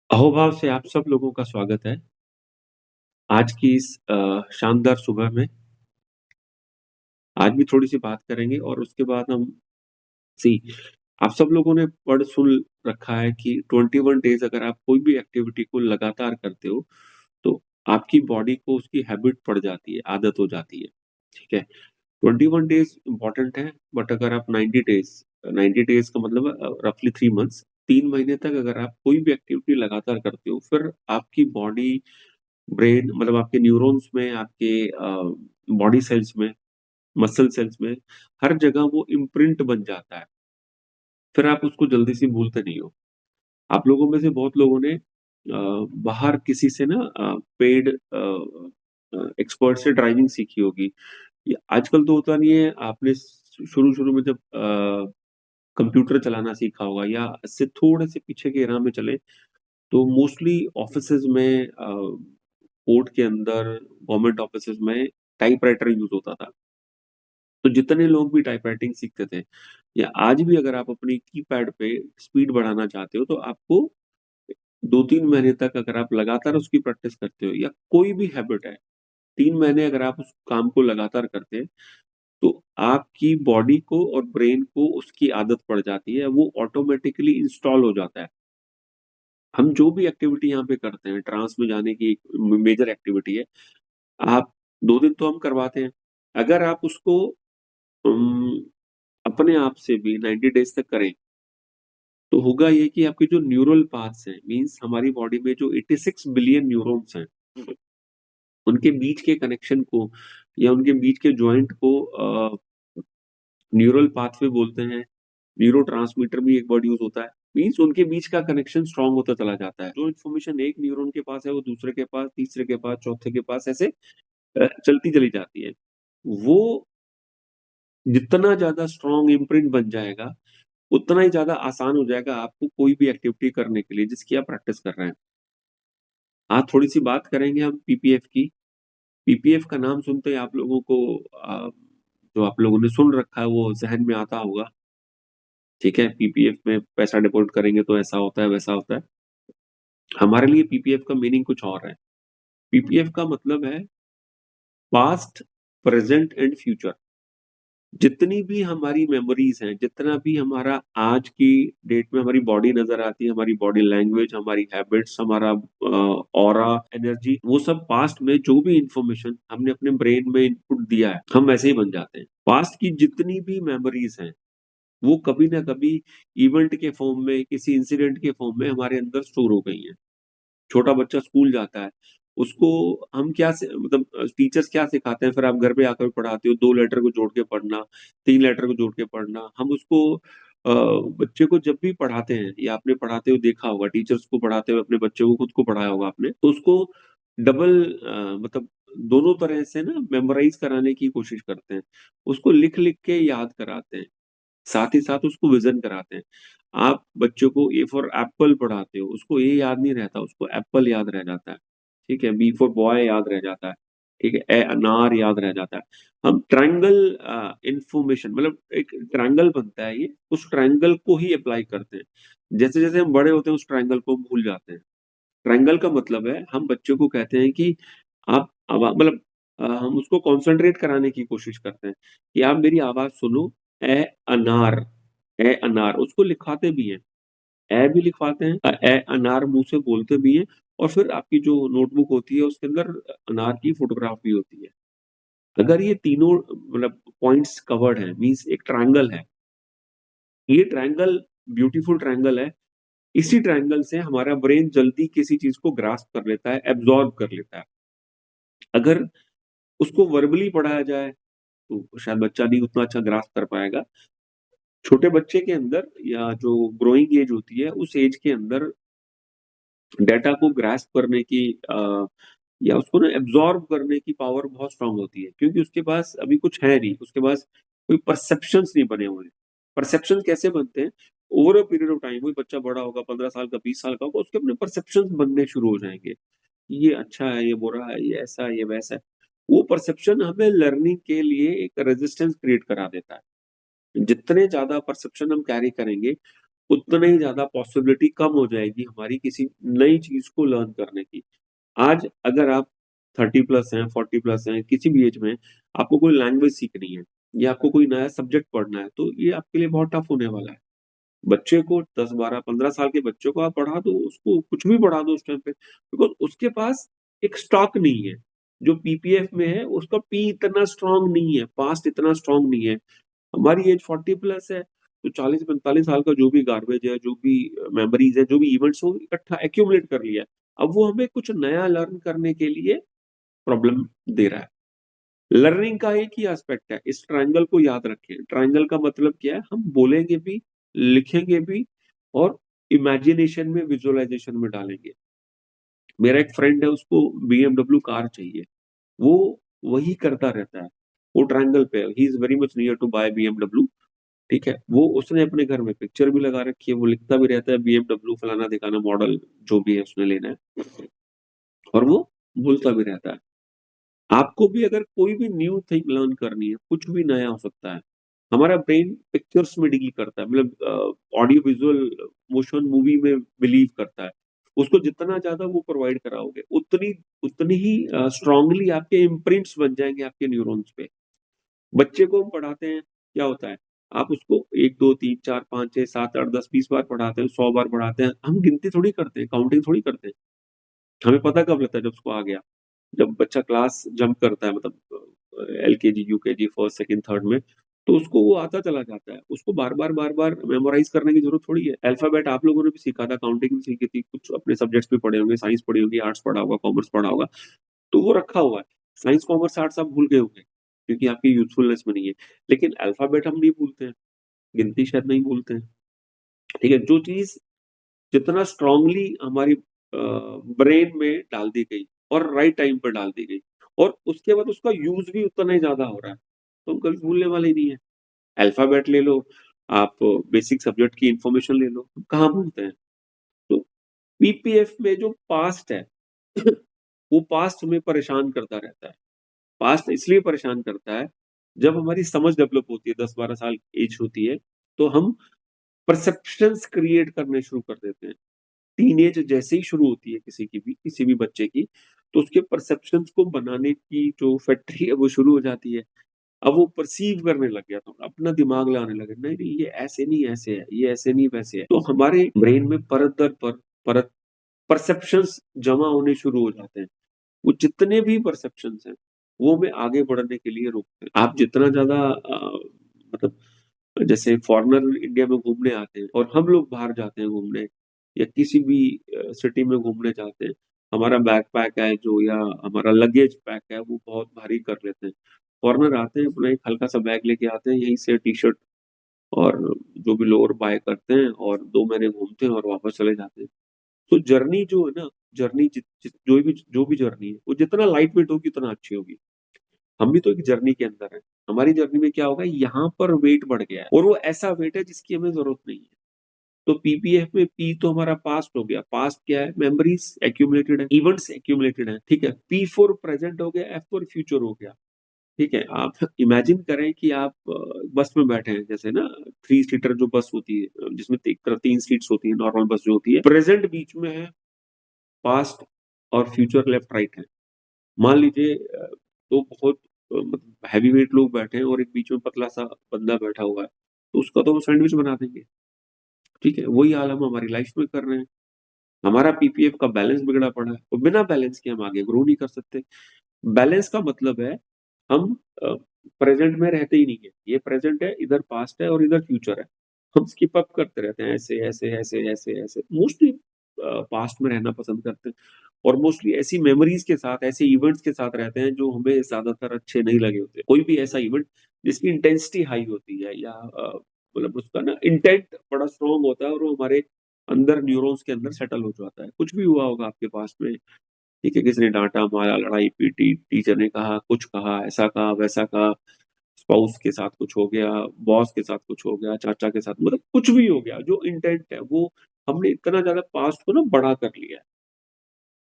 अहोभाव से आप सब लोगों का स्वागत है। आज की इस शानदार सुबह में आज भी थोड़ी-सी बात करेंगे और उसके बाद हम सी आप सब लोगों ने पढ़ सुन रखा है कि 21 डेज़ अगर आप कोई भी एक्टिविटी को लगातार करते हो, तो आपकी बॉडी को उसकी हैबिट पड़ जाती है, आदत हो जाती है, ठीक है? 21 डेज़ इम्पोर्टेंट है, बट अगर आप 90 डेज़ का मतलब रफली 3 मंथ्स, 3 महीने तक अगर आप कोई भी एक्टिविटी लगातार करते हो, फिर आपकी बॉडी ब्रेन मतलब आपके न्यूरॉन्स में, आपके बॉडी सेल्स में, मसल सेल्स में, हर जगह वो इम्प्रिंट बन जाता है। फिर आप उसको जल्दी से भूलते नहीं हो। आप लोगों में से बहुत लोगों ने बाहर किसी से ना पेड एक्सपर्ट से ड्राइविंग सीखी होगी। ये आजकल तो होता नहीं है, आपने शुरू-शुरू में जब कंप्यूटर चलाना सीखा होगा या इससे थोड़े से पीछे के एरा में चले, तो मोस्टली ऑफ़िसेज़ में कोर्ट के अंदर, गवर्नमेंट ऑफ़िसेज़ में टाइपराइटर यूज़ होता था। तो जितने लोग भी टाइपराइटिंग सीखते थे या आज भी अगर आप अपनी कीपैड पे स्पीड बढ़ाना चाहते हो, तो आपको 2-3 महीने तक अगर आप लगातार उसकी प्रैक्टिस करते हो या कोई भी हैबिट है, 3 महीने अगर आप उस काम को लगातार करते हैं, तो आपकी बॉडी को और ब्रेन को उसकी आदत पड़ जाती है, वो ऑटोमैटिकली इंस्टॉल हो जाता है। हम जो भी एक्टिविटी यहाँ पे करते हैं, ट्रांस में जाने की एक मेजर एक्टिविटी है। आप 2 दिन तो हम करवाते हैं। अगर आप उसको उम, अपने आप से भी 90 डेज़ तक करें, तो होगा ये कि आपके जो न्यूरल पाथ्स हैं, मीन्स हमारी बॉडी में जो 86 बिलियन न्यूरॉन्स हैं, उनके बीच के कनेक्शन को या उनके बीच के जॉइंट को न्यूरल पाथवे बोलते हैं। न्यूरोट्रांसमीटर भी एक वर्ड यूज़ होता है। मीन्स उनके बीच का कनेक्शन स्ट्रॉन्ग होता चला जाता है। जो इन्फॉर्मेशन एक न्यूरॉन के पास है, वो दूसरे के पास, तीसरे के पास, चौथे के पास ऐसे चलती चली जाती है। वो जितना ज़्यादा स्ट्रॉन्ग इम्प्रिंट बन जाएगा, उतना ही ज़्यादा आसान हो जाएगा आपको कोई भी एक्टिविटी करने के लिए जिसकी आप प्रैक्टिस कर रहे हैं। आज थोड़ी-सी बात करेंगे हम पीपीएफ की। पीपीएफ का नाम सुनते ही आप लोगों को जो आप लोगों ने सुन रखा है वो ज़हन में आता होगा, ठीक है? पीपीएफ में पैसा डिपॉज़िट करेंगे तो ऐसा होता है, वैसा होता है। हमारे लिए पीपीएफ का मीनिंग कुछ और है। पीपीएफ का मतलब है पास्ट, प्रेज़ेंट एंड फ्यूचर। जितनी भी हमारी मेमोरीज़ हैं, जितना भी हमारा आज की डेट में हमारी बॉडी नज़र आती है, हमारी बॉडी लैंग्वेज, हमारी हैबिट्स, हमारा ऑरा, एनर्जी, वो सब पास्ट में जो भी इन्फॉर्मेशन हमने अपने ब्रेन में इनपुट दिया है, हम वैसे ही बन जाते हैं। पास्ट की जितनी भी मेमोरीज़ हैं, वो कभी न कभी इवेंट के फ़ॉर्म में, किसी इंसिडेंट के फ़ॉर्म में हमारे अंदर स्टोर हो गई हैं। छोटा बच्चा स्कूल जाता है, उसको हम क्या से मतलब टीचर्स क्या सिखाते हैं फिर आप घर पे आकर पढ़ाते हो 2 लेटर को जोड़ के पढ़ना, 3 लेटर को जोड़ के पढ़ना। हम उसको बच्चे को जब भी पढ़ाते हैं या आपने पढ़ाते हुए देखा होगा, टीचर्स को पढ़ाते हुए अपने बच्चे को खुद को पढ़ाया होगा आपने, तो उसको डबल मतलब दोनों तरह से ना मेमोराइज़ कराने की कोशिश करते हैं। उसको लिख-लिख के याद कराते हैं। साथ ही साथ उसको विज़न कराते हैं। आप बच्चों को ए फॉर एप्पल पढ़ाते हो, उसको ए याद नहीं रहता, उसको एप्पल याद रह जाता है, ठीक है? बी फॉर बॉय याद रह जाता है, ठीक है? ए अनार याद रह जाता है। हम ट्रायंगल इन्फॉर्मेशन मतलब एक ट्रायंगल बनता है ये, उस ट्रायंगल को ही अप्लाई करते हैं। जैसे-जैसे हम बड़े होते हैं, उस ट्रायंगल को भूल जाते हैं। ट्रायंगल का मतलब है, हम बच्चों को कहते हैं कि आप मतलब हम उसको कॉन्सन्ट्रेट कराने की कोशिश करते हैं, कि आप मेरी आवाज़ सुनो, ए अनार, ए अनार उसको लिखवाते भी हैं। ए भी लिखवाते हैं ए अनार मुँह से बोलते भी हैं और फिर आपकी जो नोटबुक होती है उसके अंदर अनार की फ़ोटोग्राफ भी होती है। अगर ये तीनों मतलब पॉइंट्स कवर्ड हैं मीन्स एक ट्रायंगल है। ये ट्रायंगल ब्यूटीफुल ट्रायंगल है। इसी ट्रायंगल से हमारा ब्रेन जल्दी किसी चीज़ को ग्रास्प कर लेता है, एब्ज़ॉर्ब कर लेता है। अगर उसको वर्बली पढ़ाया जाए, तो शायद बच्चा नहीं उतना अच्छा ग्रास्प कर पाएगा। छोटे बच्चे के अंदर या जो ग्रोइंग एज होती है, उस एज के अंदर डाटा को ग्रास्प करने की या उसको ना एब्ज़ॉर्ब करने की पावर बहुत स्ट्रॉन्ग होती है, क्योंकि उसके पास अभी कुछ है नहीं, उसके पास कोई परसेप्शंस नहीं बने हुए हैं। परसेप्शन कैसे बनते हैं? Over a period of time वही बच्चा बड़ा होगा, 15 साल का, 20 साल का होगा, उसके अपने परसेप्शंस बनने शुरू हो जाएँगे। ये अच्छा है, ये बुरा है, ये ऐसा है, ये वैसा है। वो परसेप्शन हमें लर्निंग के लिए एक रेज़िस्टेंस क्रिएट करा देता है। जितने ज़्यादा परसेप्शन हम कैरी करेंगे, उतना ही ज़्यादा पॉसिबिलिटी कम हो जाएगी हमारी किसी नई चीज़ को लर्न करने की। आज अगर आप 30 प्लस हैं, 40 प्लस हैं, किसी भी एज में आपको कोई लैंग्वेज सीखनी है या आपको कोई नया सब्जेक्ट पढ़ना है, तो ये आपके लिए बहुत टफ होने वाला है। बच्चे को 10, 12, 15 साल के बच्चे को आप पढ़ा दो, उसको कुछ भी पढ़ा दो उस टाइम पे, बिकॉज़ उसके पास एक स्टॉक नहीं है। जो पीपीएफ में है, उसका पी इतना स्ट्रॉन्ग नहीं है, पास्ट इतना स्ट्रॉन्ग नहीं है। हमारी एज 40 प्लस है, तो 40-45 साल का जो भी गार्बेज है, जो भी मेमोरीज़ है, जो भी इवेंट्स हो इकट्ठा एक्यूमुलेट कर लिया है। अब वो हमें कुछ नया लर्न करने के लिए प्रॉब्लम दे रहा है। लर्निंग का एक ही एस्पेक्ट है, इस ट्रायंगल को याद रखें। ट्रायंगल का मतलब क्या है? हम बोलेंगे भी, लिखेंगे भी और इमेजिनेशन में, विजुअलाइज़ेशन में डालेंगे। मेरा एक फ्रेंड है, उसको बीएमडब्ल्यू कार चाहिए। वो वही करता रहता है। वो ट्रायंगल पे है, he is very much near to by BMW, ठीक है? वो उसने अपने घर में पिक्चर भी लगा रखी है, वो लिखता भी रहता है बीएमडब्ल्यू फलाना-ढिकाना मॉडल जो भी है उसने लेना है और वो बोलता भी रहता है। आपको भी अगर कोई भी न्यू थिंग लर्न करनी है, कुछ भी नया हो सकता है। हमारा ब्रेन पिक्चर्स में डील करता है, मतलब ऑडियो विजुअल मोशन मूवी में बिलीव करता है। उसको जितना ज़्यादा वो प्रोवाइड कराओगे, उतनी ही स्ट्रांगली आपके इम्प्रिंट्स बन जाएँगे आपके न्यूरॉन्स पे। बच्चे को हम पढ़ाते हैं, क्या होता है? आप उसको 1, 2, 3, 4, 5, 6, 7, 8, 10, 20 बार पढ़ाते हैं, 100 बार पढ़ाते हैं। हम गिनती थोड़ी करते हैं, काउंटिंग थोड़ी करते हैं। हमें पता कब लगता है जब उसको आ गया। जब बच्चा क्लास जंप करता है, मतलब LKG, UKG, first, second, third में, तो उसको वो आता चला जाता है। उसको बार-बार मेमोराइज़ करने की ज़रूरत थोड़ी है। अल्फ़ाबेट आप लोगों ने भी सीखा था, काउंटिंग भी सीखी थी, कुछ अपने सब्जेक्ट्स भी पढ़े होंगे, साइंस पढ़ी होगी, आर्ट्स पढ़ा होगा, कॉमर्स पढ़ा होगा, तो वो रखा हुआ है। साइंस, कॉमर्स, आर्ट्स आप भूल गए होंगे, क्योंकि आपकी यूज़फुलनेस में नहीं है। लेकिन अल्फ़ाबेट हम नहीं भूलते हैं, गिनती शायद नहीं भूलते हैं, ठीक है? जो चीज़ जितना स्ट्रांगली हमारी ब्रेन में डाल दी गई और राइट टाइम पे डाल दी गई और उसके बाद उसका यूज़ भी उतना ही ज़्यादा हो रहा है, तो हम कभी भूलने वाले ही नहीं है। अल्फ़ाबेट ले लो, आप बेसिक सब्जेक्ट की इन्फॉर्मेशन ले लो, कहाँ भूलते हैं? तो पीपीएफ में जो पास्ट है, वो पास्ट हमें परेशान करता रहता है। पास्ट इसलिए परेशान करता है, जब हमारी समझ डेवलप होती है, 10-12 साल एज होती है, तो हम परसेप्शंस क्रिएट करने शुरू कर देते हैं। टीनेज जैसे ही शुरू होती है किसी भी बच्चे की, तो उसके परसेप्शंस को बनाने की जो फैक्ट्री है वो शुरू हो जाती है। अब वो परसीव करने लग गया, तो अपना दिमाग लगाने लगे, नहीं, नहीं ये ऐसे नहीं ऐसे है, ये ऐसे नहीं वैसे है। तो हमारे ब्रेन में परत दर परत परसेप्शंस जमा होने शुरू हो जाते हैं। वो जितने भी परसेप्शंस हैं, वो हमें आगे बढ़ने के लिए रोकते हैं। आप जितना ज़्यादा मतलब जैसे फॉरेनर इंडिया में घूमने आते हैं और हम लोग बाहर जाते हैं घूमने या किसी भी सिटी में घूमने जाते हैं, हमारा बैकपैक है जो या हमारा लगेज पैक है वो बहुत भारी कर लेते हैं। फॉरेनर आते हैं अपना एक हल्का-सा बैग लेके आते हैं, यहीं से टी-शर्ट और जो भी लोअर बाय करते हैं और 2 महीने घूमते हैं और वापस चले जाते हैं। तो जर्नी जो है ना, जर्नी जि जि जो भी जर्नी है, वो जितना लाइट वेट होगी उतना अच्छी होगी। हम भी तो एक जर्नी के अंदर हैं। हमारी जर्नी में क्या होगा, यहाँ पर वेट बढ़ गया है और वो ऐसा वेट है जिसकी हमें ज़रूरत नहीं है। तो पीपीएफ में पी तो हमारा पास्ट हो गया। पास्ट क्या है? मेमोरीज़ एक्यूमुलेटेड है, इवेंट्स एक्यूमुलेटेड हैं, ठीक है? पी फॉर प्रेज़ेंट हो गया, एफ फॉर फ्यूचर हो गया, ठीक है? आप इमेजिन करें कि आप बस में बैठे हैं, जैसे ना 3 सीटर जो बस होती है, जिसमें एक तरफ 3 सीट्स होती हैं, नॉर्मल बस जो होती है। प्रेज़ेंट बीच में है, पास्ट और फ्यूचर लेफ्ट राइट है। मान लीजिए 2 बहुत मतलब हेवी वेट लोग बैठे हैं और एक बीच में पतला-सा बंदा बैठा हुआ है, तो उसका तो वो सैंडविच बना देंगे, ठीक है? वही हाल हम हमारी लाइफ़ में कर रहे हैं। हमारा पीपीएफ का बैलेंस बिगड़ा पड़ा है और बिना बैलेंस के हम आगे ग्रो नहीं कर सकते। बैलेंस का मतलब है हम प्रेज़ेंट में रहते ही नहीं है। ये प्रेज़ेंट है, इधर पास्ट है और इधर फ्यूचर है। हम स्किप अप करते रहते हैं ऐसे, ऐसे, ऐसे, ऐसे, ऐसे। मोस्टली पास्ट में रहना पसंद करते हैं और मोस्टली ऐसी मेमोरीज़ के साथ, ऐसे इवेंट्स के साथ रहते हैं जो हमें ज़्यादातर अच्छे नहीं लगे होते। कोई भी ऐसा इवेंट जिसकी इंटेंसिटी हाई होती है या मतलब उसका ना इंटेंट बड़ा स्ट्रॉन्ग होता है और वो हमारे अंदर न्यूरॉन्स के अंदर सेटल हो जाता है। कुछ भी हुआ होगा आपके पास्ट में, ठीक है, किसी ने डाँटा, मारा, लड़ाई-पीटी, टीचर ने कहा, कुछ कहा, ऐसा कहा, वैसा कहा, स्पाउस के साथ कुछ हो गया, बॉस के साथ कुछ हो गया, चाचा के साथ, मतलब कुछ भी हो गया, जो इंटेंट है वो हमने इतना ज़्यादा पास्ट को ना बड़ा कर लिया है।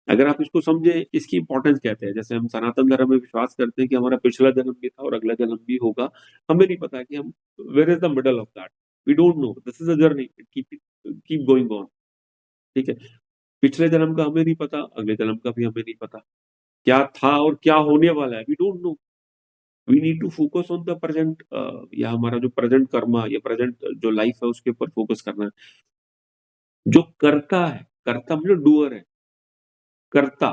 अगर आप इसको समझें, इसकी इम्पोर्टेंस कहते हैं, जैसे हम सनातन धर्म में विश्वास करते हैं कि हमारा पिछला जन्म भी था और अगला जन्म भी होगा, हमें नहीं पता कि हम where is the middle of that. We don't know, this is a journey, keep going on. ठीक है, पिछले जन्म का हमें नहीं पता, अगले जन्म का भी हमें नहीं पता, क्या था और क्या होने वाला है, we don't know. We need to focus on the present, या हमारा जो प्रेजेंट कर्मा या प्रेजेंट जो लाइफ है उसके ऊपर फोकस करना है। जो करता है, करता मतलब डूअर है, करता,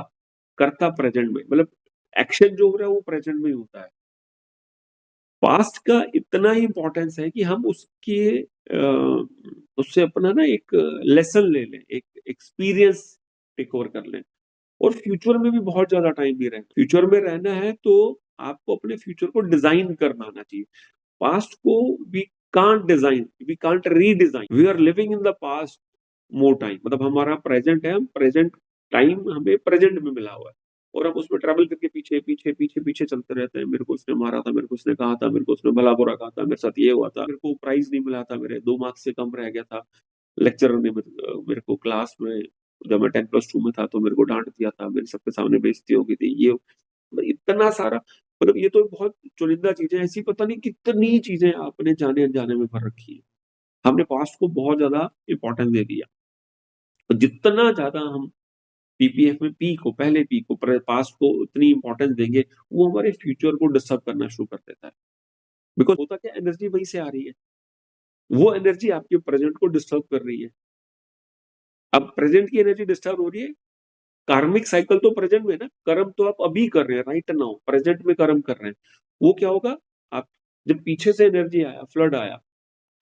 करता प्रेजेंट में, मतलब एक्शन जो हो रहा है वो प्रेजेंट में ही होता है। पास्ट का इतना ही इंपॉर्टेंस है कि हम उससे अपना ना एक लेसन ले लें, एक एक्सपीरियंस टेक ओवर कर लें, और फ्यूचर में भी बहुत ज्यादा टाइम भी रहे। फ्यूचर में रहना है तो आपको अपने फ्यूचर को डिजाइन करना आना चाहिए। पास्ट को we can't design, we can't redesign, we are living in the past more time, मतलब हमारा प्रेजेंट है, हम प्रेजेंट टाइम हमें प्रेजेंट में मिला हुआ है, और हम उसमें ट्रेवल करके पीछे पीछे पीछे पीछे चलते रहते हैं। मेरे को उसने मारा था, मेरे को उसने कहा था, मेरे को उसने भला बुरा कहा था, मेरे साथ ये हुआ था, मेरे को प्राइज नहीं मिला था, मेरे 2 मार्क्स से कम रह गया था, लेक्चरर ने मेरे को क्लास में, जब मैं 10+2 में था तो मेरे को डांट दिया था, मेरे सबके सामने बेइज्जती हो गई थी, ये मतलब इतना सारा, मतलब ये तो बहुत चुनिंदा चीजें, ऐसी पता नहीं कितनी चीजें आपने जाने अनजाने में भर रखी है। हमने पास्ट को बहुत ज्यादा इंपॉर्टेंस दे दिया, तो जितना ज्यादा हम पीपीएफ में पी को पास्ट को उतनी इंपॉर्टेंस देंगे, वो हमारे फ्यूचर को डिस्टर्ब करना शुरू कर देता है। बिकॉज होता क्या, एनर्जी वहीं से आ रही है, वो एनर्जी आपके प्रेजेंट को डिस्टर्ब कर रही है। अब प्रेजेंट की एनर्जी डिस्टर्ब हो रही है, कार्मिक साइकिल तो प्रेजेंट में है ना, कर्म तो आप अभी कर रहे हैं, राइट नाउ प्रेजेंट में कर्म कर रहे हैं। वो क्या होगा, आप जब पीछे से एनर्जी आया, फ्लड आया,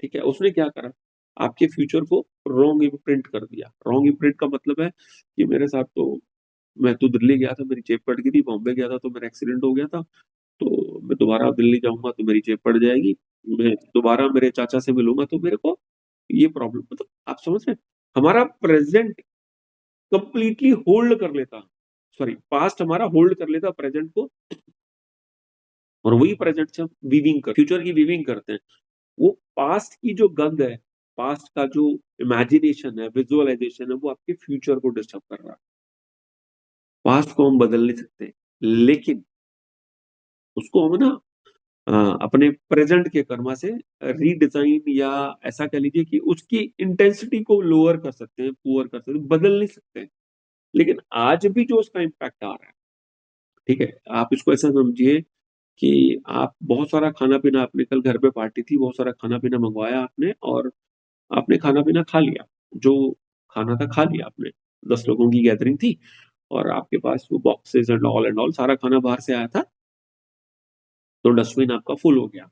ठीक है, उसने क्या करा, आपके फ्यूचर को रॉन्ग इम्प्रिंट कर दिया। रॉन्ग इम्प्रिंट का मतलब है कि मेरे साथ तो, मैं तो दिल्ली गया था, मेरी जेब फट गई थी, बॉम्बे गया था तो मेरा एक्सीडेंट हो गया था, तो मैं दोबारा दिल्ली जाऊंगा तो मेरी जेब फट जाएगी, मैं दोबारा मेरे चाचा से मिलूंगा तो मेरे को ये प्रॉब्लम, मतलब आप समझ रहे हैं? हमारा प्रेजेंट कंप्लीटली होल्ड कर लेता, सॉरी पास्ट हमारा होल्ड कर लेता प्रेजेंट को, और वही प्रेजेंट से हम वीविंग कर, फ्यूचर की वीविंग करते हैं। वो पास्ट की जो गंद है, पास्ट का जो इमेजिनेशन है, विजुअलाइजेशन है, वो आपके फ्यूचर को डिस्टर्ब कर रहा है। पास्ट को हम बदल नहीं सकते, लेकिन उसको हम ना अपने प्रेजेंट के कर्मा से रीडिजाइन, या ऐसा कह लीजिए कि उसकी इंटेंसिटी को लोअर कर सकते हैं, पुअर कर सकते हैं, बदल नहीं सकते। लेकिन आज भी जो उसका इम्पैक्ट आ रहा है, ठीक है, आप इसको ऐसा समझिए कि आप बहुत सारा खाना पीना, आपने कल घर पे पार्टी थी, बहुत सारा खाना पीना मंगवाया आपने, और आपने खाना पीना खा लिया, जो खाना था खा लिया आपने, 10 लोगों की गैदरिंग थी, और आपके पास वो बॉक्सेस एंड ऑल सारा खाना बाहर से आया था, तो डस्टबिन आपका फुल हो गया।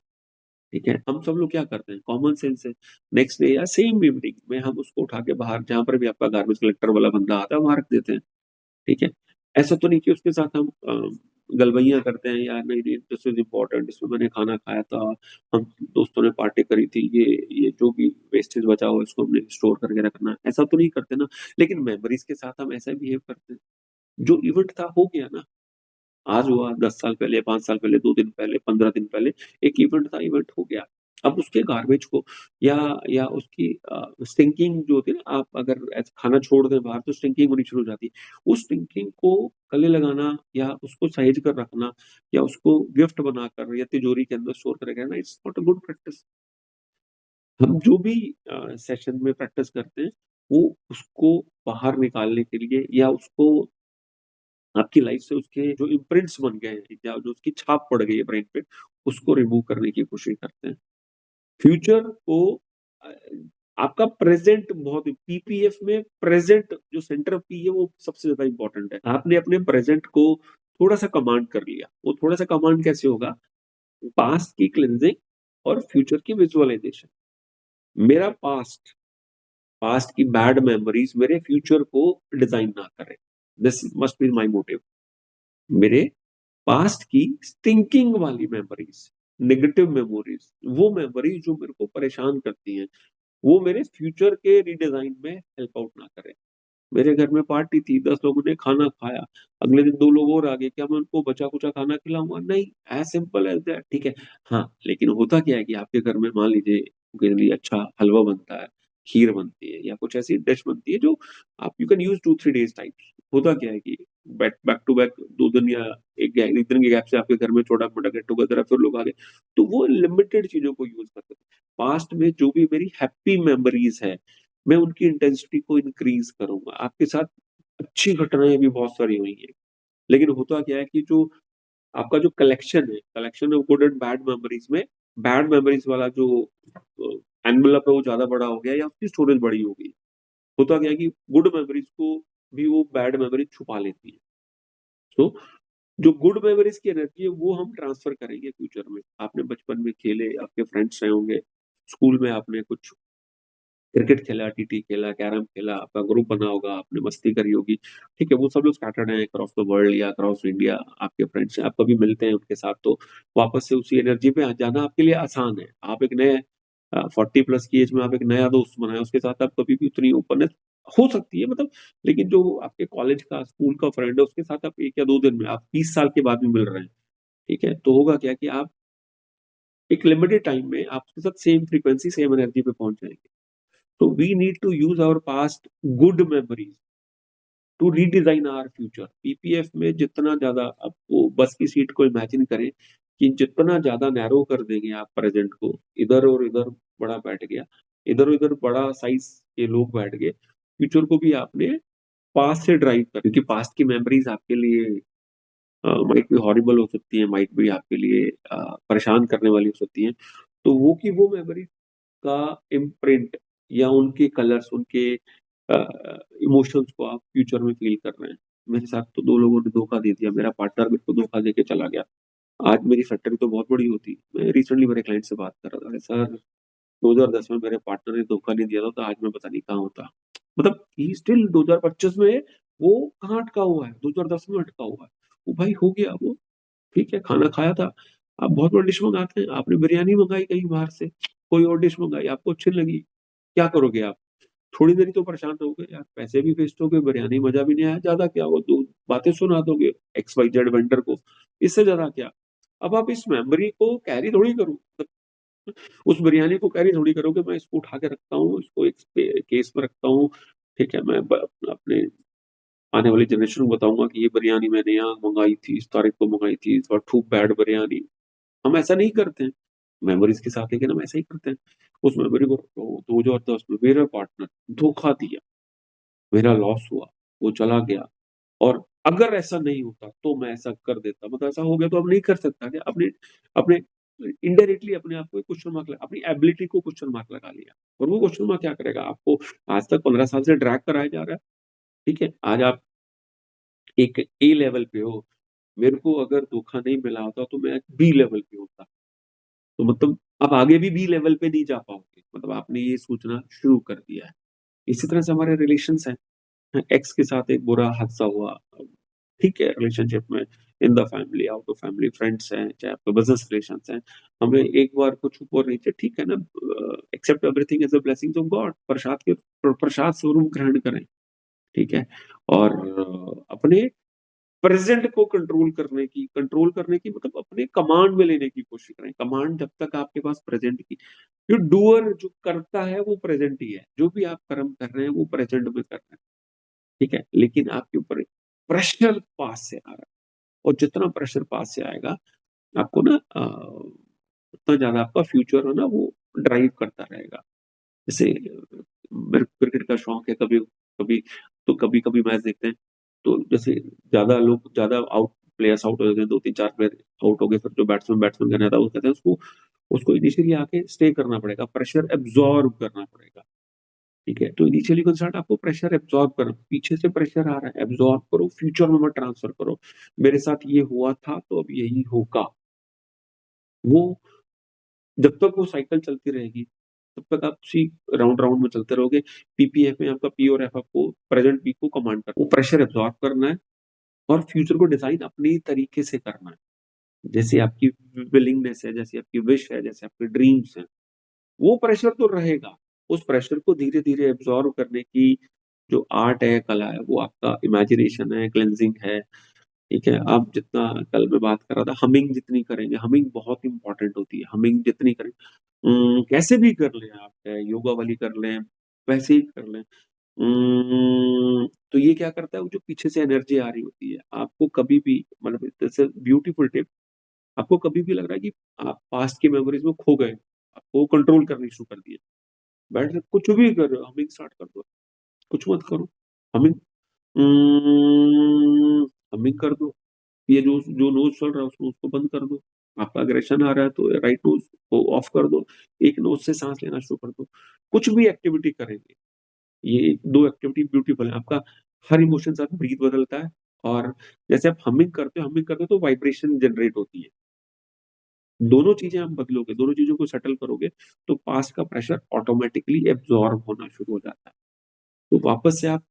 ठीक है, हम सब लोग क्या करते हैं, कॉमन सेंस है, नेक्स्ट डे या सेम इवनिंग में हम उसको उठा के बाहर, जहां पर भी आपका गार्बेज कलेक्टर वाला बंदा आता है, वहां रख देते हैं। ठीक है, ऐसा तो नहीं कि उसके साथ हम गलबैया करते हैं, यार नहीं नहीं दिस इज इम्पोर्टेंट, इसमें मैंने खाना खाया था, हम दोस्तों ने पार्टी करी थी, ये जो भी वेस्टेज बचा हुआ है इसको हमने स्टोर करके रखना है, ऐसा तो नहीं करते ना। लेकिन मेमोरीज के साथ हम ऐसा बिहेव करते हैं, जो इवेंट था हो गया ना, आज हुआ, 10 साल पहले, 5 साल पहले, 2 दिन पहले, 15 दिन पहले, एक इवेंट था, इवेंट हो गया। अब उसके गार्बेज को, या उसकी स्टिंकिंग जो होती है ना, आप अगर ऐसे खाना छोड़ दें बाहर तो स्टिंकिंग होनी शुरू हो जाती है। उस स्टिंकिंग को गले लगाना, या उसको सहेज कर रखना, या उसको गिफ्ट बनाकर या तिजोरी के अंदर स्टोर करके रखना, it's not a good practice. हम जो भी सेशन में प्रैक्टिस करते हैं, वो उसको बाहर निकालने के लिए, या उसको आपकी लाइफ से उसके जो इम्प्रिंट्स बन गए हैं, या जो उसकी छाप पड़ गई है ब्रेन पे, उसको रिमूव करने की कोशिश करते हैं। फ्यूचर को अ, आपका प्रेजेंट बहुत, पीपीएफ में प्रेजेंट जो सेंटर पी है वो सबसे ज्यादा इंपॉर्टेंट है। आपने अपने प्रेजेंट को थोड़ा सा कमांड कर लिया, वो थोड़ा सा कमांड कैसे होगा, पास्ट की क्लिनजिंग और फ्यूचर की विजुअलाइजेशन। मेरा पास्ट, पास्ट की बैड मेमोरीज मेरे फ्यूचर को डिजाइन ना करें, this must be my motive. मेरे पास्ट की स्टिंकिंग वाली मेमोरीज, नेगेटिव मेमोरीज, वो मेमोरीज जो मेरे को परेशान करती हैं, वो मेरे फ्यूचर के रिडिजाइन में हेल्प आउट ना करें। मेरे घर में पार्टी थी, 10 लोगों ने खाना खाया, अगले दिन 2 लोग और आ गए, क्या मैं उनको बचा कुचा खाना खिलाऊंगा? नहीं, एज सिंपल एज दैट। ठीक है, हाँ, लेकिन होता क्या है कि आपके घर में मान लीजिए उनके लिए अच्छा हलवा बनता है, खीर बनती है, या कुछ ऐसी डिश बनती है जो आप you can use 2-3 days time. होता क्या है कि बैक बैक टू बैक 2 दिन या एक दिन के गैप से आपके घर में छोटा मोटा गेट टुगेदर है, फिर लोग आ गए, तो वो लिमिटेड चीजों को यूज करते हैं। पास्ट में जो भी मेरी हैप्पी मेमोरीज है, मैं उनकी इंटेंसिटी को इंक्रीज करूंगा। आपके साथ अच्छी घटनाएं भी बहुत सारी हुई हैं, लेकिन होता क्या है कि जो आपका जो collection of good and bad memories में बैड मेमोरीज वाला जो एनवलप है वो ज्यादा बड़ा हो गया या उसकी स्टोरेज बड़ी हो गई। होता क्या है कि गुड मेमोरीज को भी वो बैड मेमोरीज छुपा लेती है। तो जो गुड मेमोरीज की एनर्जी है वो हम ट्रांसफर करेंगे फ्यूचर में। आपने बचपन में खेले, आपके फ्रेंड्स रहे होंगे, स्कूल में आपने कुछ क्रिकेट खेला, टीटी खेला, कैरम खेला, आपका ग्रुप बना होगा, आपने मस्ती करी होगी। ठीक है, वो सब लोग स्कैटर्ड हैं अक्रॉस द वर्ल्ड या अक्रॉस इंडिया, आपके फ्रेंड्स हैं, आप कभी मिलते हैं उनके साथ तो वापस से उसी एनर्जी पे आ जाना आपके लिए आसान है। आप एक नए 40+ की एज में आप एक नया दोस्त बनाए, उसके साथ आप कभी भी उतनी ओपननेस हो सकती है मतलब, लेकिन जो आपके कॉलेज का स्कूल का फ्रेंड है उसके साथ आप 1 या 2 दिन में, आप 20 साल के बाद भी मिल रहे हैं। ठीक है, तो होगा क्या कि आप एक लिमिटेड टाइम में आप उसके साथ सेम फ्रीक्वेंसी सेम एनर्जी पे पहुंच जाएंगे। तो we need to use our past good memories to redesign our future. PPF में जितना ज्यादा आपको बस की सीट को इमेजिन करें कि जितना ज्यादा नैरो कर देंगे आप प्रेजेंट को, इधर और इधर बड़ा बैठ गया, इधर और इधर बड़ा साइज के लोग बैठ गए, फ्यूचर को भी आपने पास्ट से ड्राइव कर, क्योंकि पास्ट की मेमोरीज आपके लिए माइट भी हॉरिबल हो सकती है, माइट भी आपके लिए परेशान करने वाली हो सकती है। तो वो की वो मेमोरी का इम्प्रिंट या उनके कलर्स, उनके इमोशंस को आप फ्यूचर में फील कर रहे हैं। मेरे साथ तो 2 लोगों ने धोखा दे दिया, मेरा पार्टनर मेरे को धोखा दे के चला गया। आज मेरी फैक्ट्री तो बहुत बड़ी होती। मैं रिसेंटली मेरे क्लाइंट से बात कर रहा था, अरे सर 2010 में मेरे पार्टनर ने धोखा नहीं दिया था तो आज मैं पता नहीं कहाँ होता। मतलब ही स्टिल 2025 में वो कहाँ अटका हुआ है, 2010 में अटका हुआ है। वो भाई हो गया वो, ठीक है, खाना खाया था। आप बहुत बड़ी डिश मंगाते हैं, आपने बिरयानी मंगाई कहीं बाहर से, कोई और डिश मंगाई, आपको अच्छी लगी, क्या करोगे आप? थोड़ी देर ही तो परेशान रहोगे यार, पैसे भी वेस्ट हो गए, बिरयानी मजा भी नहीं आया, ज्यादा क्या, वो दो बातें सुना दोगे XYZ वेंडर को, इससे ज्यादा क्या? अब आप इस मेमोरी को कैरी थोड़ी करो, उस बिरयानी को कैरी थोड़ी करोगे, मैं इसको उठा के रखता हूँ, इसको एक केस में रखता हूँ। ठीक है, मैं अपने आने वाली जनरेशन को बताऊंगा कि ये बिरयानी मैंने यहाँ मंगाई थी, इस तारीख को मंगाई थी, इस बार खूब बैड बिरयानी। हम ऐसा नहीं करते हैं मेमोरीज के साथ, लेकिन हम ऐसा ही करते हैं। उस मेमोरी को रखो, 2010 में मेरा पार्टनर धोखा दिया, मेरा लॉस हुआ, वो चला गया, और अगर ऐसा नहीं होता तो मैं ऐसा कर देता, मतलब ऐसा हो गया तो अब नहीं कर सकता क्या? अपने अपने इनडायरेक्टली अपने आप को क्वेश्चन मार्क लगा, अपनी एबिलिटी को क्वेश्चन मार्क लगा लिया। और वो क्वेश्चन मार्क क्या करेगा आपको? आज तक 15 साल से ड्रैग कराया जा रहा है। ठीक है, आज आप एक ए लेवल पे हो, मेरे को अगर धोखा नहीं मिला होता तो मैं बी लेवल पे होता। तो मतलब आप आगे भी बी लेवल पे नहीं जा पाओगे, मतलब आपने ये सोचना शुरू कर दिया है। इसी तरह से हमारे रिलेशंस हैं। एक्स के साथ एक बुरा हादसा हुआ, ठीक है, रिलेशनशिप में, in the family, out of family, friends हैं, चाहे आपके बिजनेस रिलेशंस हैं, हमें एक बार कुछ ऊपर नीचे, ठीक है ना, accept everything as a blessing of God, प्रसाद के प्रसाद स्वरूप ग्रहण करें। ठीक है, और अपने प्रेजेंट को कंट्रोल करने की मतलब अपने कमांड में लेने की कोशिश करें। कमांड जब तक आपके पास प्रेजेंट की, जो डूअर जो करता है वो प्रेजेंट ही है, जो भी आप कर्म कर रहे हैं वो प्रेजेंट में कर रहे हैं। ठीक है, लेकिन आपके ऊपर प्रेशर पास से आ रहा है, और जितना प्रेशर पास से आएगा आपको ना उतना ज्यादा आपका फ्यूचर है ना वो ड्राइव करता रहेगा। जैसे मेरे को क्रिकेट का शौक है, कभी कभी तो कभी कभी मैच देखते हैं, तो जैसे ज्यादा लोग ज्यादा आउट प्लेयर्स आउट हो जाते हैं, 2 3 4 प्लेयर आउट हो गए, फिर जो बैट्समैन बैट्समैन करना था वो कहते हैं उसको उसको इनिशियली आके स्टे करना पड़ेगा, प्रेशर एब्जॉर्ब करना पड़ेगा। ठीक है, तो इनिशियली कंसर्ट आपको प्रेशर एब्जॉर्ब करना, पीछे से प्रेशर आ रहा है, एब्जॉर्ब करो, फ्यूचर में मत ट्रांसफर करो। मेरे साथ ये हुआ था तो अब यही होगा। वो जब तक वो साइकिल चलती रहेगी तब तक आप उसी राउंड राउंड में चलते रहोगे। पीपीएफ में आपका पी और एफ आपको प्रेजेंट पी को कमांड करना, वो प्रेशर एब्जॉर्ब करना है और फ्यूचर को डिजाइन अपने तरीके से करना है, जैसे आपकी विलिंगनेस है, जैसे आपकी विश है, जैसे आपके ड्रीम्स हैं। वो प्रेशर तो रहेगा, उस प्रेशर को धीरे धीरे एब्जॉर्ब करने की जो आर्ट है, कला है, वो आपका इमेजिनेशन है, क्लेंजिंग है। ठीक है, आप जितना, कल मैं बात कर रहा था, हमिंग जितनी करेंगे, हमिंग बहुत इंपॉर्टेंट होती है, हमिंग जितनी करें, कैसे भी कर लें आप, चाहे योगा वाली कर लें, वैसे ही कर लें। तो ये क्या करता है, वो जो पीछे से एनर्जी आ रही होती है आपको कभी भी, मतलब इट्स ब्यूटीफुल टिप, आपको कभी भी लग रहा है कि आप पास्ट की मेमोरीज में खो गए, वो कंट्रोल करनी शुरू कर दिए। बैठ के कुछ भी कर रहे हो, हमिंग स्टार्ट कर दो, कुछ मत करो, हमिंग हमिंग कर दो। ये जो जो नोज चल रहा है उसको बंद कर दो। आपका अग्रेशन आ रहा है तो राइट नोज को ऑफ कर दो, एक नोज से सांस लेना शुरू कर दो। कुछ भी एक्टिविटी करेंगे, ये दो एक्टिविटी ब्यूटीफुल है। आपका हर इमोशन साथ ब्रीथ बदलता है, और जैसे आप हमिंग करते हो तो वाइब्रेशन जनरेट होती है। दोनों चीजें आप बदलोगे, दोनों चीजों को सेटल करोगे, तो पास का प्रेशर ऑटोमेटिकली एब्जॉर्ब होना शुरू हो जाता है। तो वापस से आप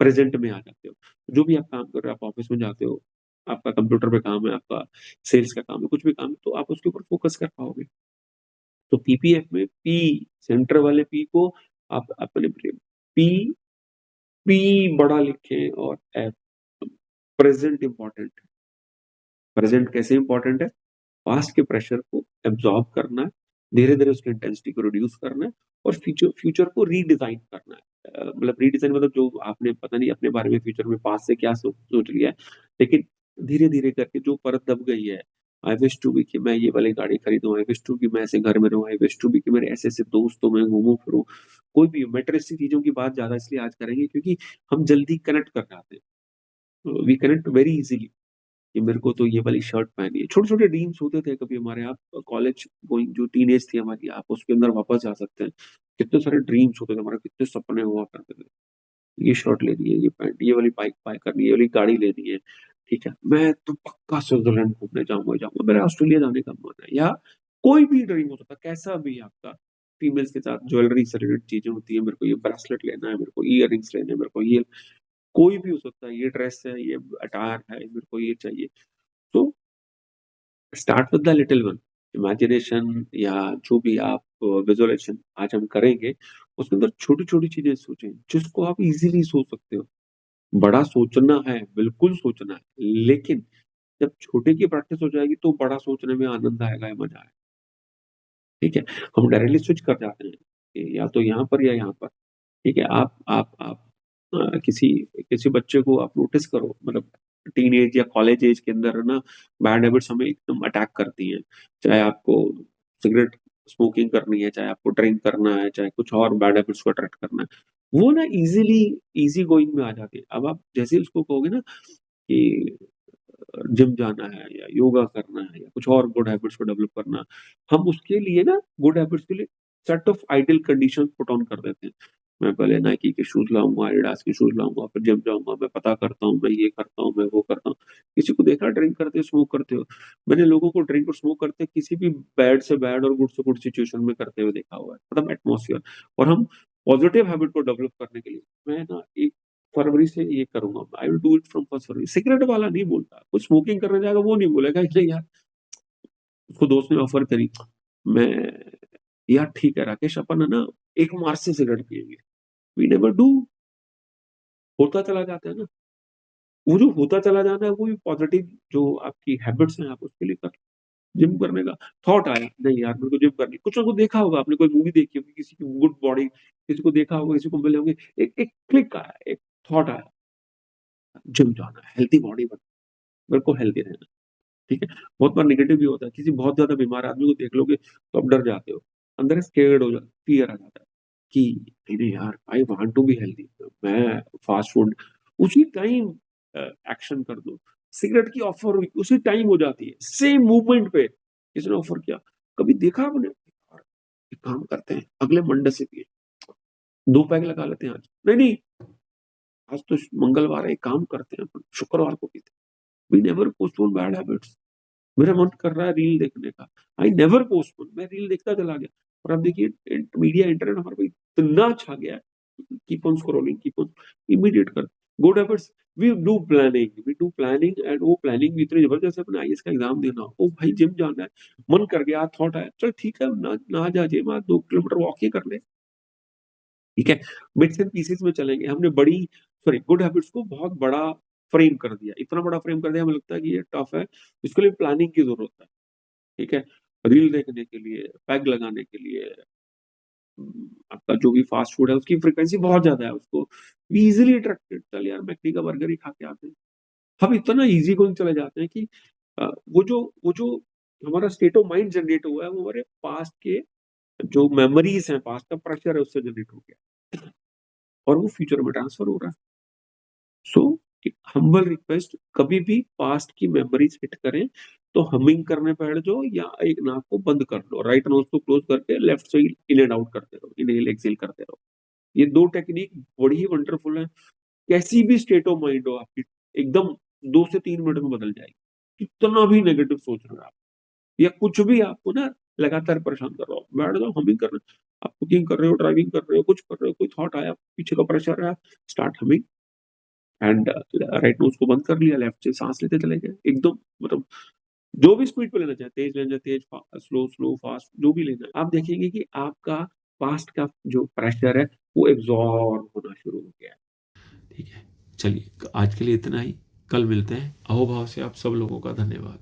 प्रेजेंट में आ जाते हो। जो भी आप काम कर रहे हो, आप ऑफिस में जाते हो, आपका कंप्यूटर पे काम है, आपका सेल्स का काम है, कुछ भी काम है, तो आप उसके ऊपर फोकस कर पाओगे। तो पीपीएफ में पी, सेंटर वाले पी को आप अपने पी, पी बड़ा लिखें, और एफ, प्रेजेंट इंपॉर्टेंट है। प्रेजेंट कैसे इंपॉर्टेंट है? पास्ट के प्रेशर को एब्जॉर्ब करना है, धीरे धीरे उसकी इंटेंसिटी को रिड्यूस करना है, और फ्यूचर फ्यूचर को रीडिजाइन करना है। मतलब रीडिजाइन मतलब जो आपने पता नहीं अपने बारे में फ्यूचर में पास्ट से क्या सोच लिया है, लेकिन धीरे धीरे करके जो परत दब गई है, आई विश टू बी कि मैं ये वाली गाड़ी खरीदूं, आई विश टू कि मैं ऐसे घर में रहूं, आई विश टू बी कि मेरे ऐसे ऐसे दोस्तों में घूमूं फिरूं। कोई भी मेटेरियलिस्टिक चीजों की बात ज्यादा इसलिए आज करेंगे क्योंकि हम जल्दी कनेक्ट कर जाते हैं, वी कनेक्ट वेरी इजीली, कि मेरे को तो ये वाली शर्ट पहनी है। छोटे छोटे ड्रीम्स होते थे कभी हमारे, आप कॉलेज गोइंग जो टीनेज थी हमारी, आप उसके अंदर वापस जा सकते हैं। कितने सारे ड्रीम्स होते थे हमारे, कितने सपने हुआ करते थे। ये शर्ट लेनी है, ये पैंट, ये वाली बाइक बाय करनी है, ये वाली गाड़ी लेनी है। ठीक है, मैं तो पक्का स्विट्जरलैंड घूमने जाऊंगा ही जाऊंगा, मेरा ऑस्ट्रेलिया जाने का मन है, या कोई भी ड्रीम हो सकता है, कैसा भी आपका। फीमेल्स के साथ ज्वेलरी से रिलेटेड चीजें होती है, मेरे को ये ब्रेसलेट लेना है, मेरे को इयर रिंग्स लेने हैं, मेरे को ये, कोई भी हो सकता है, ये ड्रेस है, ये अटायर है, मेरे को ये चाहिए। तो start with the little one. Imagination या जो भी आप विजुअलाइजेशन आज हम करेंगे, उसके अंदर छोटी छोटी चीजें सोचें जिसको आप इजीली सोच सकते हो। बड़ा सोचना है, बिल्कुल सोचना है, लेकिन जब छोटे की प्रैक्टिस हो जाएगी तो बड़ा सोचने में आनंद आएगा, या मजा आएगा। ठीक है, हम डायरेक्टली स्विच कर जाते हैं कि या तो यहाँ पर या यहाँ पर। ठीक है, आप किसी किसी बच्चे को आप नोटिस करो, मतलब टीन एज या कॉलेज एज के अंदर ना, बैड हैबिट्स हमें एकदम अटैक करती हैं। चाहे आपको सिगरेट स्मोकिंग करनी है, चाहे आपको ड्रिंक करना है, चाहे कुछ और बैड हैबिट्स को अट्रैक्ट करना है, वो ना इजीली इजी गोइंग में आ जाती है। अब आप जैसे ही उसको कहोगे ना कि जिम जाना है या योगा करना है या कुछ और गुड हैबिट्स को डेवलप करना है, हम उसके लिए ना गुड हैबिट्स के लिए set of ideal conditions put on कर देते हैं। मैं पहले नाइकी के शूज लाऊंगा, एडिडास के शूज लाऊंगा, फिर जिम जाऊंगा, मैं पता करता हूँ, मैं ये करता हूँ, मैं वो करता हूँ। किसी को देखा ड्रिंक करते हो, स्मोक करते हो? मैंने लोगों को ड्रिंक और स्मोक करते किसी भी बैड से बैड और गुड से गुड सिचुएशन में करते हुए देखा हुआ है, मतलब एटमोसफियर। और हम पॉजिटिव हैबिट को डेवलप करने के लिए, मैं ना 1 फरवरी से ये करूंगा, I will do it from 1 February. Cigarette वाला नहीं बोलता, कुछ स्मोकिंग करने जाएगा वो नहीं बोलेगा कि नहीं यार, उसको दोस्त ने ऑफर करी, मैं, यार ठीक है राकेश, अपन है ना 1 मार्च से सिगरेट पियेंगे। We never do. होता चला जाता है ना, वो जो होता चला जाना है वो भी पॉजिटिव जो आपकी हैबिट्स हैं, आप उसके लिए कर। जिम करने का थॉट आया, नहीं यार मेरे को जिम करनी, कुछ ना कुछ देखा होगा आपने, कोई मूवी देखी होगी, किसी की गुड बॉडी, किसी को देखा होगा, किसी को मिले होंगे, एक एक क्लिक आया, एक थॉट आया, जिम जाना है, हेल्थी बॉडी बन, मेरे को हेल्थी रहना है। ठीक है, बहुत बार नेगेटिव भी होता है, किसी बहुत ज्यादा बीमार आदमी को देख लोगे तो आप डर जाते हो, अंदर स्केर्ड हो जाता, फियर आ जाता है कि नहीं नहीं यार, I want to be healthy, मैं फास्ट फूड, उसी टाइम एक्शन कर दो। सिगरेट की ऑफर हुई, उसी टाइम हो जाती है, सेम मूवमेंट पे किसी ने ऑफर किया। कभी देखा आपने यार, एक काम करते हैं अगले मंडे से पिए, 2 पैग लगा लेते हैं आज, नहीं नहीं, आज तो मंगलवार है, एक काम करते हैं अपन शुक्रवार को पीते हैं। We never postpone bad habits. मेरा मन कर रहा है रील देखने का, आई नेवर पोस्टपोन, मैं रील देखता चला गया। और अब देखिए मीडिया इंटरनेट हमारे को इतना छा गया है, keep on scrolling, keep on, immediate कर। Good habits, we do planning and वो प्लानिंग भी इतनी जबरदस्त है। अपने आईएएस का एग्जाम देना हो, ओ भाई जिम जाना है, मन कर गया, थॉट आया, चल ठीक है, ना ना जा जिम, आज 2 किलोमीटर वॉक ही कर ले। ठीक है, बिट्स एंड पीसेस में चलेंगे, हमने बड़ी, सॉरी, गुड हैबिट्स को बहुत बड़ा फ्रेम कर दिया, इतना बड़ा फ्रेम कर दिया, हमें लगता है कि ये टफ है, इसके लिए प्लानिंग की जरूरत है। ठीक है, रील देखने के लिए, पैग लगाने के लिए, आपका जो भी फास्ट फूड है उसकी फ्रीक्वेंसी बहुत ज्यादा है, उसको इजीली अट्रैक्टेड, चल यार मैकडी का बर्गर ही खा के आते हैं। हम इतना इजी गोइंग चले जाते हैं कि वो जो हमारा स्टेट ऑफ माइंड जनरेट हुआ है वो हमारे पास्ट के जो मेमोरीज हैं पास्ट का प्रेशर है उससे जनरेट हो गया और वो फ्यूचर में ट्रांसफर हो रहा है। सो एक हम्बल रिक्वेस्ट, कभी भी पास्ट की मेमोरीज हिट करें तो हमिंग करने बैठ जाओ या एक नाक को बंद कर लो, राइट नोज को क्लोज करके लेफ्ट से इन एंड आउट करते रहो, इनहेल एक्सहेल करते रहो। ये दो टेक्निक बड़ी ही वंडरफुल है। कैसी भी स्टेट ऑफ माइंड हो आपकी, एकदम 2 से 3 मिनट में बदल जाएगी। कितना भी नेगेटिव सोच रहे हो आप या कुछ भी आपको ना लगातार परेशान कर रहा हो, बैठ जाओ हमिंग कर रहे हो। आप कुकिंग कर रहे हो, ड्राइविंग कर रहे हो, कुछ कर रहे हो, कोई थॉट आया, पीछे का प्रेशर आया, start humming and right nose को बंद कर लिया, लेफ्ट से सांस लेते चले गए एकदम, मतलब जो भी स्पीड पे लेना चाहे, तेज लेना चाहे तेज, स्लो स्लो फास्ट, जो भी लेना है, आप देखेंगे कि आपका पास्ट का जो प्रेशर है वो एब्जॉर्ब होना शुरू हो गया है। ठीक है, चलिए आज के लिए इतना ही, कल मिलते हैं। अहोभाव से आप सब लोगों का धन्यवाद।